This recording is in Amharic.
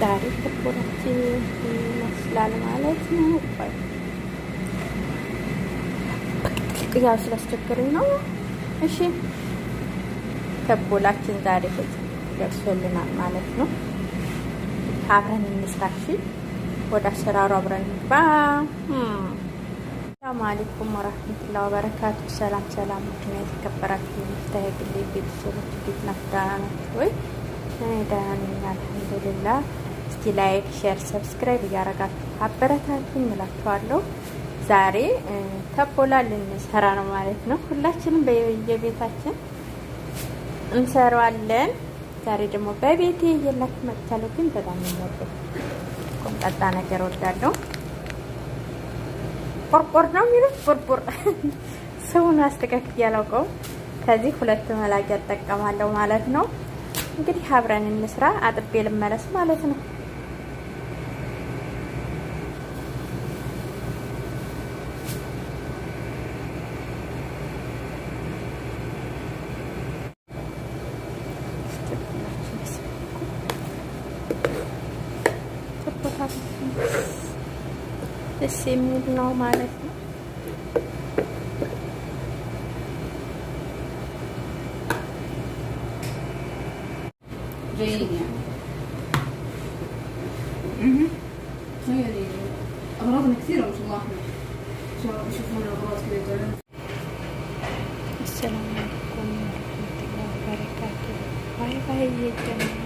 ዛሬ ተቦላችን ይመስላል ማለት ነው። ያው ስላስቸገረኝ ነው። እሺ ተቦላችን ዛሬ ደርሶልናል ማለት ነው። አብረን እንስራሽ። ወደ አሰራሩ አብረን እንግባ። ሰላም አለይኩም ወራህመቱላሂ ወበረካቱ። ሰላም ሰላም፣ እና የተከበራችሁ የምታየግል ቤተሰቦች እንዴት ናችሁ? ወይ ደህና ነኝ አልሐምዱሊላህ። እስቲ ላይክ፣ ሼር፣ ሰብስክራይብ እያደረጋችሁ አበረታቱኝ እላችኋለሁ። ዛሬ ተቦላ ልንሰራ ነው ማለት ነው። ሁላችንም በየቤታችን እንሰራዋለን። ዛሬ ደግሞ በቤቴ እየላችሁ መጥቻለሁ። ግን በጣም ነው ቆንጣጣ ነገር ወዳለሁ። ቁርቁር ነው የሚሉት ቁርቁር ሰውን አስተካክዬ አላውቀውም። ከዚህ ሁለት መላቂያ እጠቀማለሁ ማለት ነው። እንግዲህ አብረን እንስራ። አጥቤ ልመለስ ማለት ነው። ደስ የሚል ነው ማለት ነው። أغراضنا كثيرة ما شاء الله. يشوفون الأغراض كذا. السلام عليكم ورحمة الله وبركاته. باي باي.